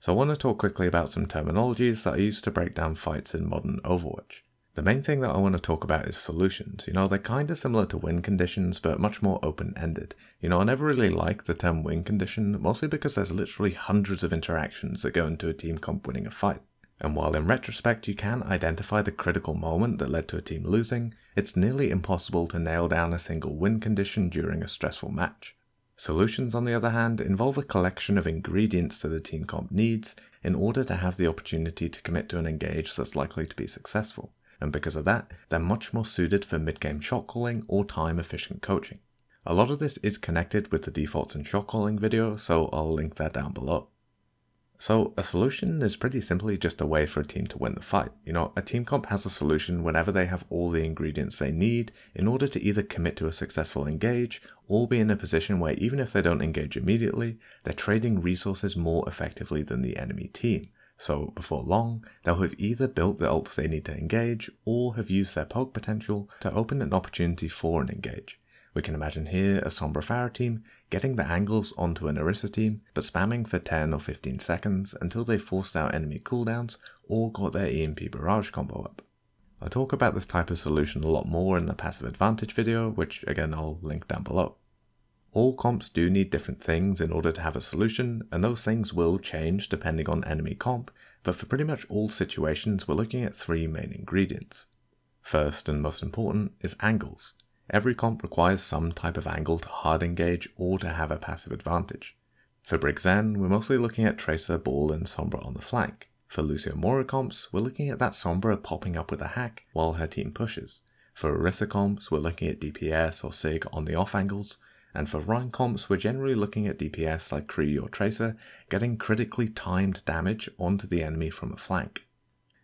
So I want to talk quickly about some terminologies that are used to break down fights in modern Overwatch. The main thing that I want to talk about is solutions. They're kind of similar to win conditions, but much more open-ended. I never really liked the term win condition, mostly because there's literally hundreds of interactions that go into a team comp winning a fight. And while in retrospect you can identify the critical moment that led to a team losing, it's nearly impossible to nail down a single win condition during a stressful match. Solutions, on the other hand, involve a collection of ingredients that a team comp needs in order to have the opportunity to commit to an engage that's likely to be successful. And because of that, they're much more suited for mid-game shot calling or time-efficient coaching. A lot of this is connected with the defaults and shot calling video, so I'll link that down below. So a solution is pretty simply just a way for a team to win the fight. A team comp has a solution whenever they have all the ingredients they need in order to either commit to a successful engage or be in a position where even if they don't engage immediately, they're trading resources more effectively than the enemy team. So before long, they'll have either built the ults they need to engage or have used their poke potential to open an opportunity for an engage. We can imagine here a Sombra Pharah team getting the angles onto an Orisa team, but spamming for 10 or 15 seconds until they forced out enemy cooldowns or got their EMP barrage combo up. I'll talk about this type of solution a lot more in the passive advantage video, which again I'll link down below. All comps do need different things in order to have a solution, and those things will change depending on enemy comp, but for pretty much all situations we're looking at three main ingredients. First and most important is angles. Every comp requires some type of angle to hard engage or to have a passive advantage. For Brig Zen, we're mostly looking at Tracer, Ball and Sombra on the flank. For Lucio Moira comps, we're looking at that Sombra popping up with a hack while her team pushes. For Orisa comps, we're looking at DPS or Sig on the off angles. And for Rhine comps, we're generally looking at DPS like Kree or Tracer, getting critically timed damage onto the enemy from a flank.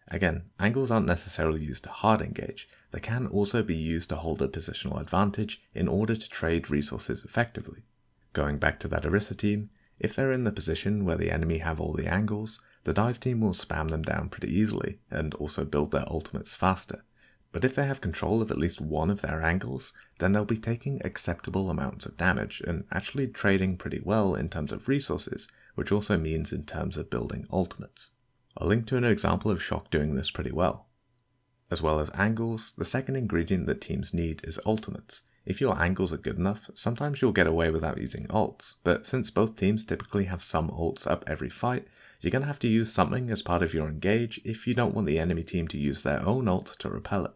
Again, angles aren't necessarily used to hard engage, they can also be used to hold a positional advantage in order to trade resources effectively. Going back to that Orisa team, if they're in the position where the enemy have all the angles, the dive team will spam them down pretty easily, and also build their ultimates faster. But if they have control of at least one of their angles, then they'll be taking acceptable amounts of damage and actually trading pretty well in terms of resources, which also means in terms of building ultimates. I'll link to an example of Shock doing this pretty well. As well as angles, the second ingredient that teams need is ultimates. If your angles are good enough, sometimes you'll get away without using ults, but since both teams typically have some ults up every fight, you're going to have to use something as part of your engage if you don't want the enemy team to use their own ult to repel it.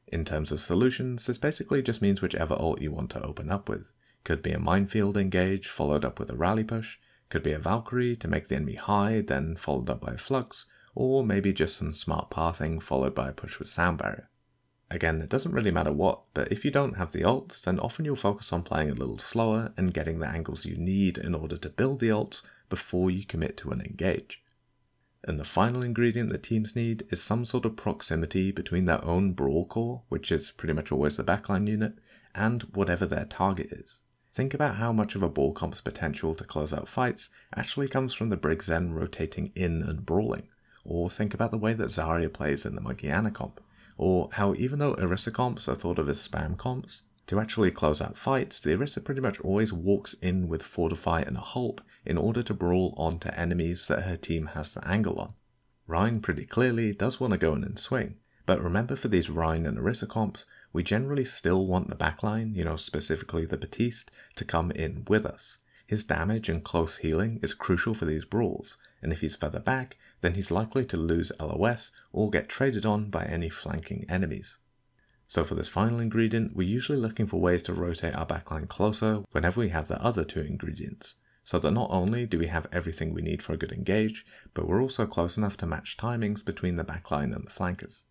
In terms of solutions, this basically just means whichever ult you want to open up with. Could be a minefield engage followed up with a rally push, could be a Valkyrie to make the enemy hide then followed up by a flux, or maybe just some smart pathing followed by a push with sound barrier. Again, it doesn't really matter what, but if you don't have the ults, then often you'll focus on playing a little slower and getting the angles you need in order to build the ults before you commit to an engage. And the final ingredient that teams need is some sort of proximity between their own brawl core, which is pretty much always the backline unit, and whatever their target is. Think about how much of a ball comp's potential to close out fights actually comes from the Brig Zen rotating in and brawling, or think about the way that Zarya plays in the Monkey Ana comp, or how even though Orisa comps are thought of as spam comps, to actually close out fights, the Orisa pretty much always walks in with Fortify and a Hulk in order to brawl onto enemies that her team has the angle on. Rhine pretty clearly does want to go in and swing, but remember for these Rhine and Orisa comps, we generally still want the backline, specifically the Batiste, to come in with us. His damage and close healing is crucial for these brawls, and if he's further back, then he's likely to lose LOS or get traded on by any flanking enemies. So for this final ingredient, we're usually looking for ways to rotate our backline closer whenever we have the other two ingredients, so that not only do we have everything we need for a good engage, but we're also close enough to match timings between the backline and the flankers.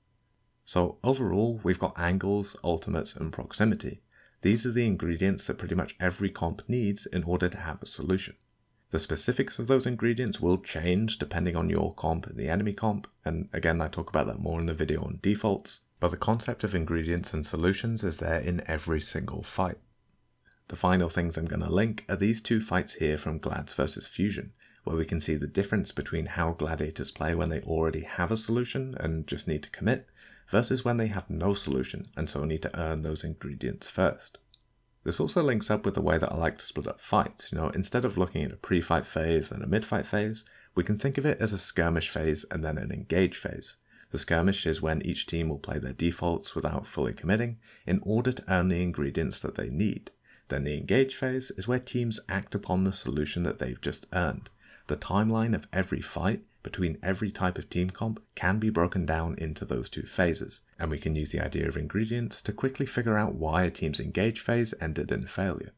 So overall, we've got angles, ultimates, and proximity. These are the ingredients that pretty much every comp needs in order to have a solution. The specifics of those ingredients will change depending on your comp and the enemy comp, and again I talk about that more in the video on defaults, but the concept of ingredients and solutions is there in every single fight. The final things I'm going to link are these two fights here from Glads vs Fusion, where we can see the difference between how gladiators play when they already have a solution and just need to commit, versus when they have no solution and so need to earn those ingredients first. This also links up with the way that I like to split up fights. Instead of looking at a pre-fight phase and a mid-fight phase, We can think of it as a skirmish phase and then an engage phase. The skirmish is when each team will play their defaults without fully committing in order to earn the ingredients that they need. Then the engage phase is where teams act upon the solution that they've just earned. The timeline of every fight between every type of team comp can be broken down into those two phases, and we can use the idea of ingredients to quickly figure out why a team's engage phase ended in failure.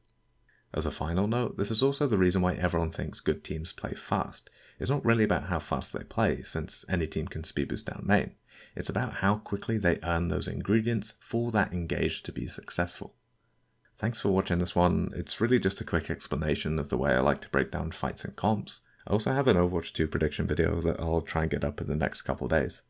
As a final note, this is also the reason why everyone thinks good teams play fast. It's not really about how fast they play, since any team can speed boost down main. It's about how quickly they earn those ingredients for that engage to be successful. Thanks for watching this one. It's really just a quick explanation of the way I like to break down fights and comps. I also have an Overwatch 2 prediction video that I'll try and get up in the next couple days.